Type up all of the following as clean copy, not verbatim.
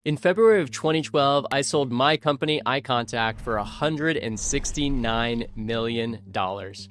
In February of 2012, I sold my company, iContact, for $169 million.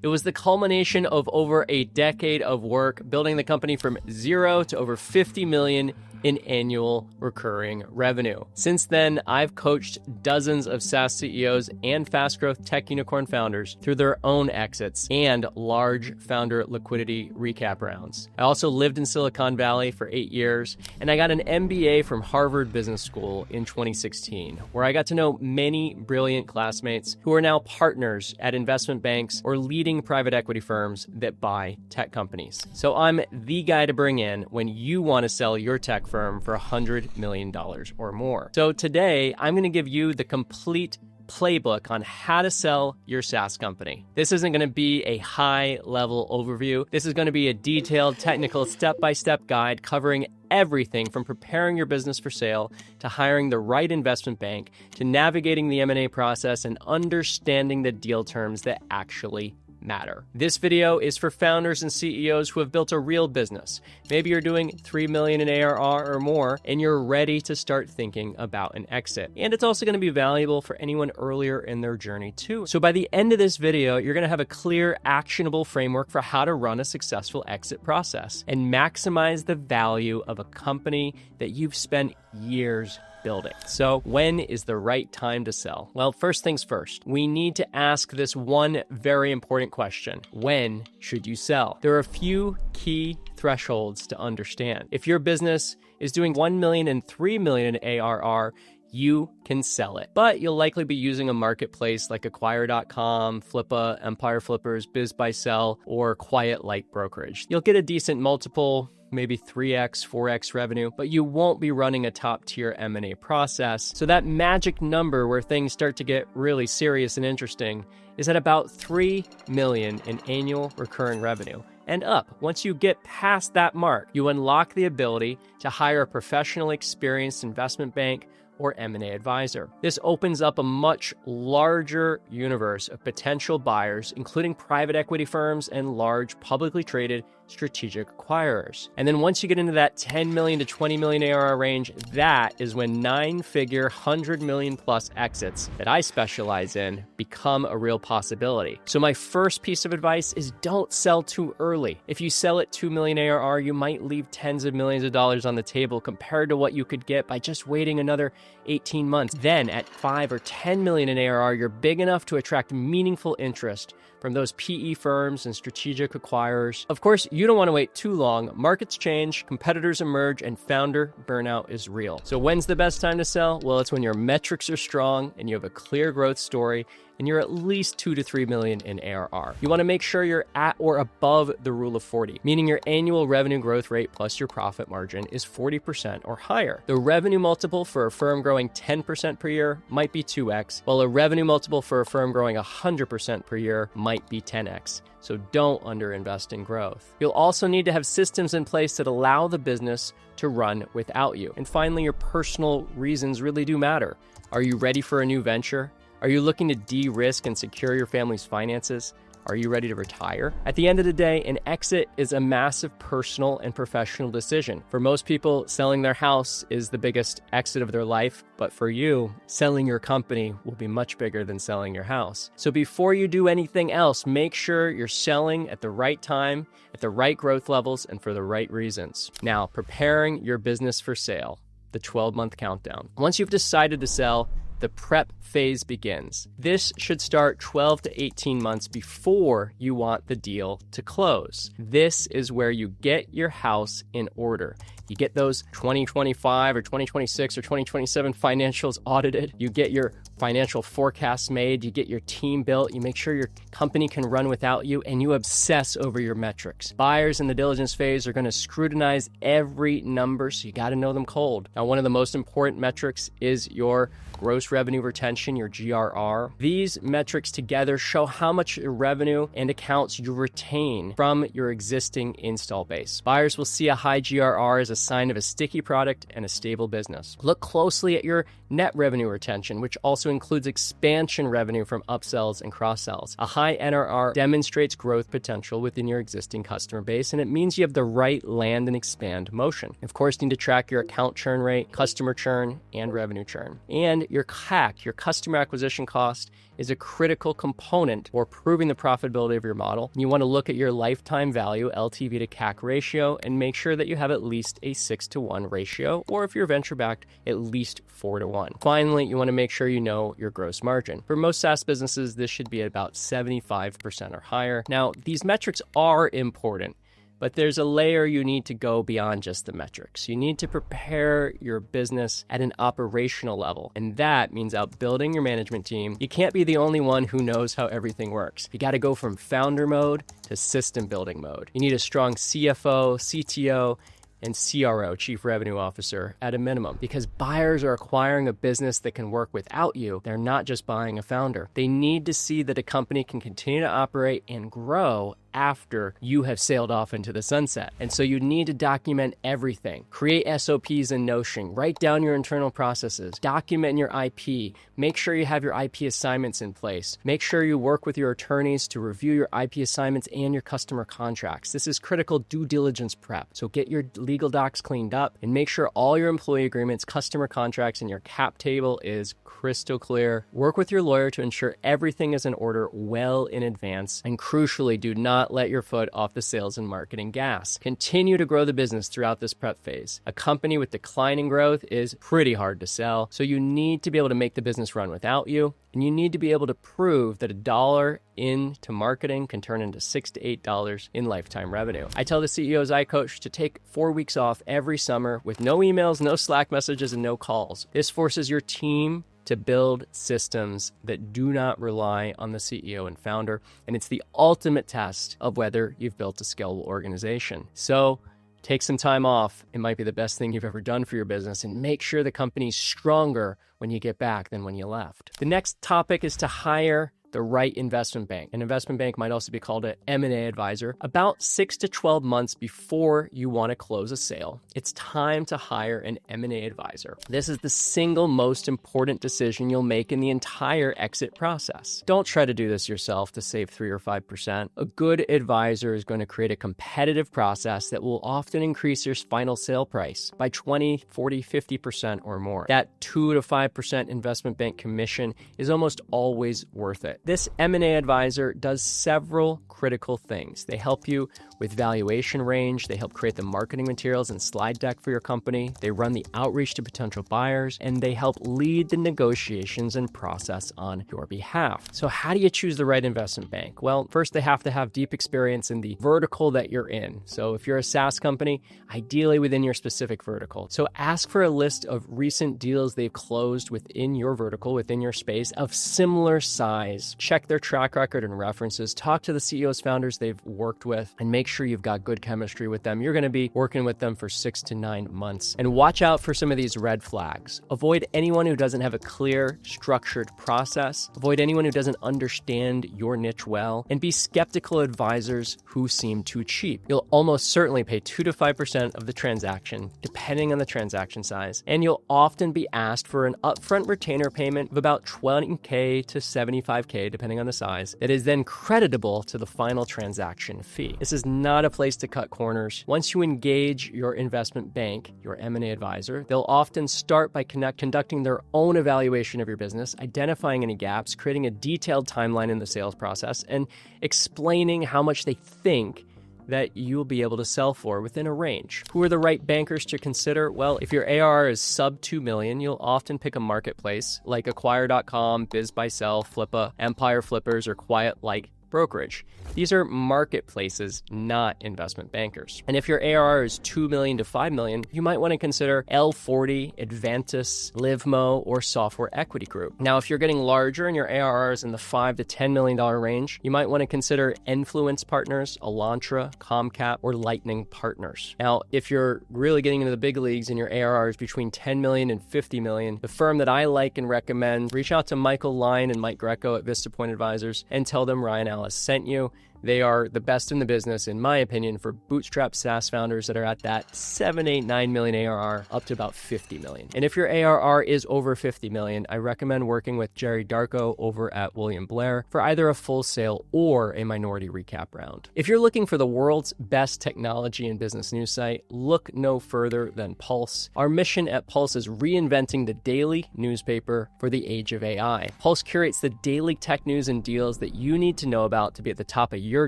It was the culmination of over a decade of work building the company from zero to over $50 million in annual recurring revenue. Since then, I've coached dozens of SaaS CEOs and fast growth tech unicorn founders through their own exits and large founder liquidity recap rounds. I also lived in Silicon Valley for 8 years, and I got an MBA from Harvard Business School in 2016, where I got to know many brilliant classmates who are now partners at investment banks or leading private equity firms that buy tech companies. So I'm the guy to bring in when you want to sell your tech firm for $100 million or more. So today, I'm going to give you the complete playbook on how to sell your SaaS company. This isn't going to be a high-level overview. This is going to be a detailed, technical, step-by-step guide covering everything from preparing your business for sale to hiring the right investment bank to navigating the M&A process and understanding the deal terms that actually matter. This video is for founders and CEOs who have built a real business. Maybe you're doing $3 million in ARR or more, and you're ready to start thinking about an exit. And it's also going to be valuable for anyone earlier in their journey too. So by the end of this video, you're going to have a clear, actionable framework for how to run a successful exit process and maximize the value of a company that you've spent years building. So when is the right time to sell? Well, first things first, we need to ask this one very important question. When should you sell? There are a few key thresholds to understand. If your business is doing $1 million and $3 million in ARR, you can sell it. But you'll likely be using a marketplace like Acquire.com, Flippa, Empire Flippers, BizBuySell, or Quiet Light Brokerage. You'll get a decent multiple, maybe 3x, 4x revenue, but you won't be running a top-tier M&A process. So that magic number where things start to get really serious and interesting is at about $3 million in annual recurring revenue and up. Once you get past that mark, you unlock the ability to hire a professional, experienced investment bank or M&A advisor. This opens up a much larger universe of potential buyers, including private equity firms and large publicly traded strategic acquirers. And then once you get into that 10 million to 20 million ARR range, that is when 9-figure, 100 million plus exits that I specialize in become a real possibility. So my first piece of advice is don't sell too early. If you sell at 2 million ARR, you might leave tens of millions of dollars on the table compared to what you could get by just waiting another 18 months. Then at 5 or 10 million in ARR, you're big enough to attract meaningful interest from those PE firms and strategic acquirers. Of course, you don't want to wait too long. Markets change, competitors emerge, and founder burnout is real. So when's the best time to sell? Well, it's when your metrics are strong and you have a clear growth story and you're at least 2 to 3 million in ARR. You want to make sure you're at or above the rule of 40, meaning your annual revenue growth rate plus your profit margin is 40% or higher. The revenue multiple for a firm growing 10% per year might be 2x, while a revenue multiple for a firm growing 100% per year might be 10x. So don't underinvest in growth. You'll also need to have systems in place that allow the business to run without you. And finally, your personal reasons really do matter. Are you ready for a new venture? Are you looking to de-risk and secure your family's finances? Are you ready to retire? At the end of the day, an exit is a massive personal and professional decision. For most people, selling their house is the biggest exit of their life, but for you, selling your company will be much bigger than selling your house. So before you do anything else, make sure you're selling at the right time, at the right growth levels, and for the right reasons. Now, preparing your business for sale, the 12-month countdown. Once you've decided to sell, the prep phase begins. This should start 12 to 18 months before you want the deal to close. This is where you get your house in order. You get those 2025 or 2026 or 2027 financials audited. You get your financial forecasts made. You get your team built. You make sure your company can run without you, and you obsess over your metrics. Buyers in the diligence phase are going to scrutinize every number, so you got to know them cold. Now, one of the most important metrics is your gross revenue retention, your GRR. These metrics together show how much revenue and accounts you retain from your existing install base. Buyers will see a high GRR as a sign of a sticky product and a stable business. Look closely at your net revenue retention, which also includes expansion revenue from upsells and cross-sells. A high NRR demonstrates growth potential within your existing customer base, and it means you have the right land and expand motion. Of course, you need to track your account churn rate, customer churn, and revenue churn. And your CAC, your customer acquisition cost, is a critical component for proving the profitability of your model. You want to look at your lifetime value, LTV to CAC ratio, and make sure that you have at least a 6-to-1 ratio, or if you're venture-backed, at least 4-to-1. Finally, you want to make sure you know your gross margin. For most SaaS businesses, this should be about 75% or higher. Now, these metrics are important, but there's a layer you need to go beyond just the metrics. You need to prepare your business at an operational level, and that means outbuilding your management team. You can't be the only one who knows how everything works. You got to go from founder mode to system building mode. You need a strong CFO, CTO, and CRO, Chief Revenue Officer, at a minimum, because buyers are acquiring a business that can work without you. They're not just buying a founder. They need to see that a company can continue to operate and grow after you have sailed off into the sunset. And so you need to document everything. Create SOPs in Notion. Write down your internal processes. Document your IP. Make sure you have your IP assignments in place. Make sure you work with your attorneys to review your IP assignments and your customer contracts. This is critical due diligence prep. So get your legal docs cleaned up and make sure all your employee agreements, customer contracts, and your cap table is crystal clear. Work with your lawyer to ensure everything is in order well in advance. And crucially, do not let your foot off the sales and marketing gas. Continue to grow the business throughout this prep phase. A company with declining growth is pretty hard to sell, so you need to be able to make the business run without you, and you need to be able to prove that $1 into marketing can turn into $6 to $8 in lifetime revenue. I tell the CEOs I coach to take 4 weeks off every summer with no emails, no Slack messages, and no calls. This forces your team to build systems that do not rely on the CEO and founder, and it's the ultimate test of whether you've built a scalable organization. So take some time off. It might be the best thing you've ever done for your business, and make sure the company's stronger when you get back than when you left. The next topic is to hire the right investment bank. An investment bank might also be called an M&A advisor. About 6 to 12 months before you want to close a sale, it's time to hire an M&A advisor. This is the single most important decision you'll make in the entire exit process. Don't try to do this yourself to save 3 or 5%. A good advisor is going to create a competitive process that will often increase your final sale price by 20, 40, 50% or more. That 2 to 5% investment bank commission is almost always worth it. This M&A advisor does several critical things. They help you with valuation range. They help create the marketing materials and slide deck for your company. They run the outreach to potential buyers, and they help lead the negotiations and process on your behalf. So how do you choose the right investment bank? Well, first they have to have deep experience in the vertical that you're in. So if you're a SaaS company, ideally within your specific vertical. So ask for a list of recent deals they've closed within your vertical, within your space of similar size. Check their track record and references. Talk to the CEOs, founders they've worked with, and make sure you've got good chemistry with them. You're going to be working with them for 6 to 9 months. And watch out for some of these red flags. Avoid anyone who doesn't have a clear, structured process. Avoid anyone who doesn't understand your niche well. And be skeptical of advisors who seem too cheap. You'll almost certainly pay 2 to 5% of the transaction, depending on the transaction size. And you'll often be asked for an upfront retainer payment of about $20K to $75K, depending on the size, that is then creditable to the final transaction fee. This is not a place to cut corners. Once you engage your investment bank, your M&A advisor, they'll often start by conducting their own evaluation of your business, identifying any gaps, creating a detailed timeline in the sales process, and explaining how much they think that you'll be able to sell for within a range. Who are the right bankers to consider? Well, if your ARR is sub 2 million, you'll often pick a marketplace like Acquire.com, BizBuySell, Flippa, Empire Flippers, or Quiet Light Brokerage. These are marketplaces, not investment bankers. And if your ARR is 2 million to 5 million, you might want to consider L40, Advantis, Livmo, or Software Equity Group. Now, if you're getting larger and your ARR is in the $5 to $10 million range, you might want to consider Influence Partners, Elantra, Comcap, or Lightning Partners. Now, if you're really getting into the big leagues and your ARR is between 10 million and 50 million, the firm that I like and recommend, reach out to Michael Lyon and Mike Greco at VistaPoint Advisors and tell them Ryan Ellis sent you. They are the best in the business, in my opinion, for bootstrap SaaS founders that are at that 7, 8, 9 million ARR up to about 50 million. And if your ARR is over 50 million, I recommend working with Jerry Darko over at William Blair for either a full sale or a minority recap round. If you're looking for the world's best technology and business news site, look no further than Pulse. Our mission at Pulse is reinventing the daily newspaper for the age of AI. Pulse curates the daily tech news and deals that you need to know about to be at the top of your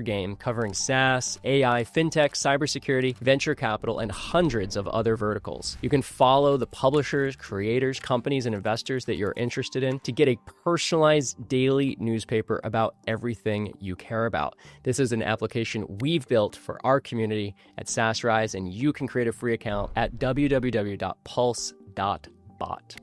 game, covering SaaS, AI, fintech, cybersecurity, venture capital, and hundreds of other verticals. You can follow the publishers, creators, companies, and investors that you're interested in to get a personalized daily newspaper about everything you care about. This is an application we've built for our community at SaaSRise, and you can create a free account at www.pulse.bot.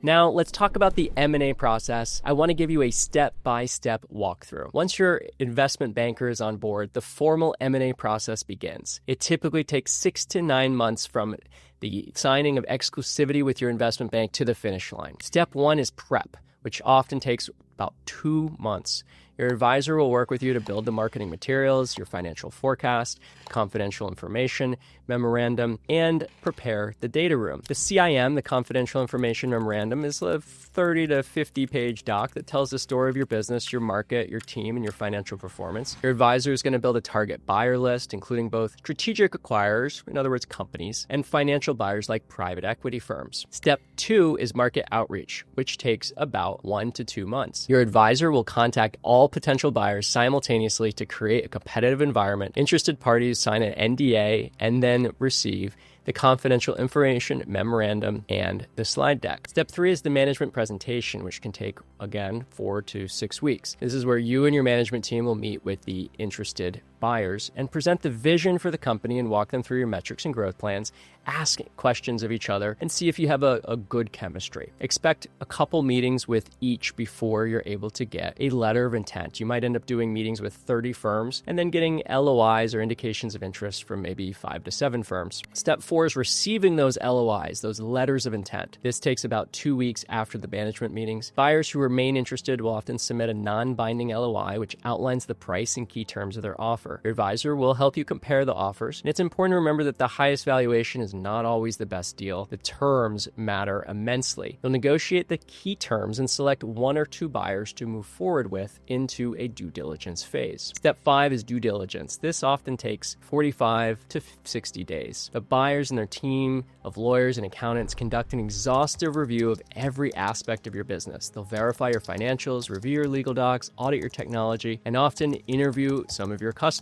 Now, let's talk about the M&A process. I want to give you a step-by-step walkthrough. Once your investment banker is on board, the formal M&A process begins. It typically takes 6 to 9 months from the signing of exclusivity with your investment bank to the finish line. Step 1 is prep, which often takes about 2 months. Your advisor will work with you to build the marketing materials, your financial forecast, confidential information, memorandum, and prepare the data room. The CIM, the confidential information memorandum, is a 30 to 50 page doc that tells the story of your business, your market, your team, and your financial performance. Your advisor is going to build a target buyer list, including both strategic acquirers, in other words, companies, and financial buyers like private equity firms. Step 2 is market outreach, which takes about 1 to 2 months. Your advisor will contact all potential buyers simultaneously to create a competitive environment. Interested parties sign an NDA and then receive the confidential information memorandum and the slide deck. Step 3 is the management presentation, which can take, again, 4 to 6 weeks. This is where you and your management team will meet with the interested buyers and present the vision for the company and walk them through your metrics and growth plans, ask questions of each other, and see if you have a good chemistry. Expect a couple meetings with each before you're able to get a letter of intent. You might end up doing meetings with 30 firms and then getting LOIs or indications of interest from maybe 5 to 7 firms. Step 4 is receiving those LOIs, those letters of intent. This takes about 2 weeks after the management meetings. Buyers who remain interested will often submit a non-binding LOI, which outlines the price and key terms of their offer. Your advisor will help you compare the offers. And it's important to remember that the highest valuation is not always the best deal. The terms matter immensely. You'll negotiate the key terms and select 1 or 2 buyers to move forward with into a due diligence phase. Step 5 is due diligence. This often takes 45 to 60 days. The buyers and their team of lawyers and accountants conduct an exhaustive review of every aspect of your business. They'll verify your financials, review your legal docs, audit your technology, and often interview some of your customers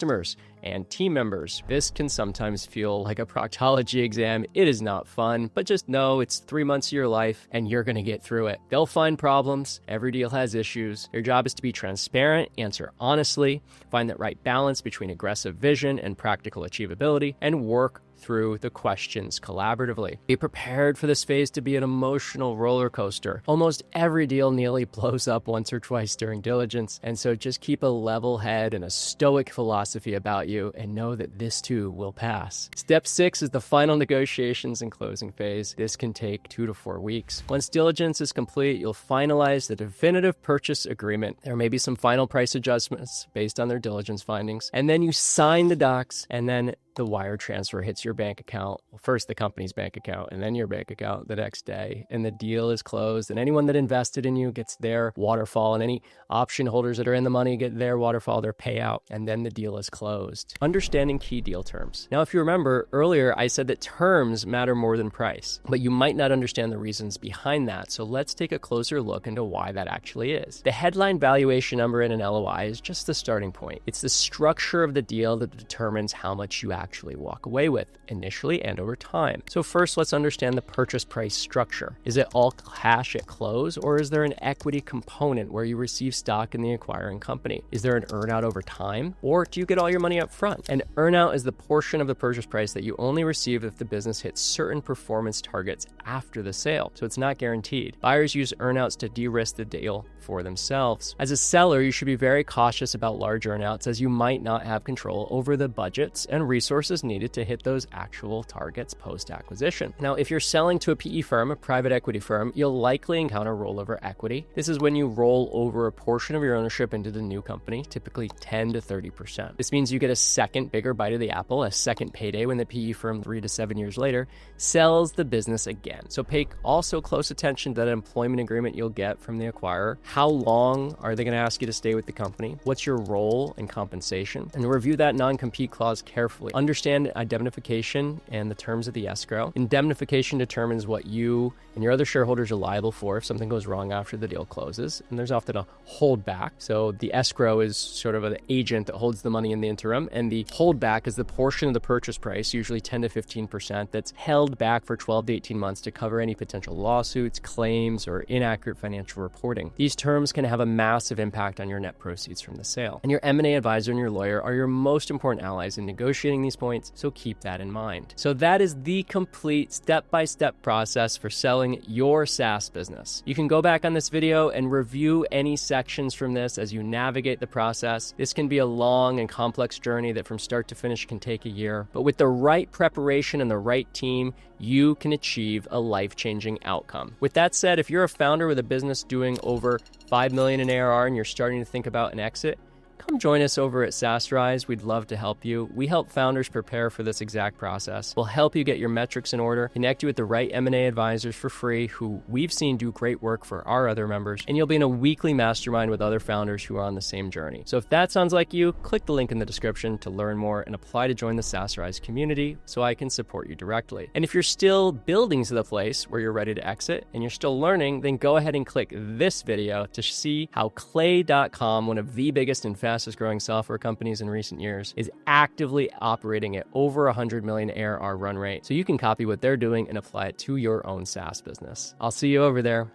and team members. This can sometimes feel like a proctology exam. It is not fun, but just know it's 3 months of your life and you're going to get through it. They'll find problems. Every deal has issues. Your job is to be transparent, answer honestly, find that right balance between aggressive vision and practical achievability, and work through the questions collaboratively. Be prepared for this phase to be an emotional roller coaster. Almost every deal nearly blows up once or twice during diligence, and so just keep a level head and a stoic philosophy about you and know that this too will pass. Step 6 is the final negotiations and closing phase. This can take 2 to 4 weeks. Once diligence is complete, you'll finalize the definitive purchase agreement. There may be some final price adjustments based on their diligence findings, and then you sign the docs, and then the wire transfer hits your bank account. Well, first the company's bank account and then your bank account the next day, and the deal is closed, and anyone that invested in you gets their waterfall, and any option holders that are in the money get their waterfall, their payout, and then the deal is closed. Understanding key deal terms. Now, if you remember earlier, I said that terms matter more than price, but you might not understand the reasons behind that, so let's take a closer look into why that actually is. The headline valuation number in an LOI is just the starting point. It's the structure of the deal that determines how much you actually walk away with initially and over time. So first, let's understand the purchase price structure. Is it all cash at close, or is there an equity component where you receive stock in the acquiring company? Is there an earnout over time, or do you get all your money up front? An earnout is the portion of the purchase price that you only receive if the business hits certain performance targets after the sale, so it's not guaranteed. Buyers use earnouts to de-risk the deal for themselves. As a seller, you should be very cautious about large earnouts, as you might not have control over the budgets and resources resources needed to hit those actual targets post-acquisition. Now, if you're selling to a PE firm, a private equity firm, you'll likely encounter rollover equity. This is when you roll over a portion of your ownership into the new company, typically 10 to 30%. This means you get a second bigger bite of the apple, a second payday when the PE firm 3 to 7 years later sells the business again. So pay also close attention to that employment agreement you'll get from the acquirer. How long are they going to ask you to stay with the company? What's your role and compensation? And review that non-compete clause carefully. Understand indemnification and the terms of the escrow. Indemnification determines what you and your other shareholders are liable for if something goes wrong after the deal closes. And there's often a holdback. So the escrow is sort of an agent that holds the money in the interim. And the holdback is the portion of the purchase price, usually 10 to 15%, that's held back for 12 to 18 months to cover any potential lawsuits, claims, or inaccurate financial reporting. These terms can have a massive impact on your net proceeds from the sale. And your M&A advisor and your lawyer are your most important allies in negotiating these points, so keep that in mind. So that is the complete step-by-step process for selling your SaaS business. You can go back on this video and review any sections from this as you navigate the process. This can be a long and complex journey that from start to finish can take a year, but with the right preparation and the right team, you can achieve a life-changing outcome. With that said, if you're a founder with a business doing over $5 million in ARR and you're starting to think about an exit, come join us over at SaaSrise. We'd love to help you. We help founders prepare for this exact process. We'll help you get your metrics in order, connect you with the right M&A advisors for free who we've seen do great work for our other members, and you'll be in a weekly mastermind with other founders who are on the same journey. So if that sounds like you, click the link in the description to learn more and apply to join the SaaSrise community so I can support you directly. And if you're still building to the place where you're ready to exit and you're still learning, then go ahead and click this video to see how Clay.com, one of the biggest and fastest growing software companies in recent years, is actively operating at over 100 million ARR run rate. So you can copy what they're doing and apply it to your own SaaS business. I'll see you over there.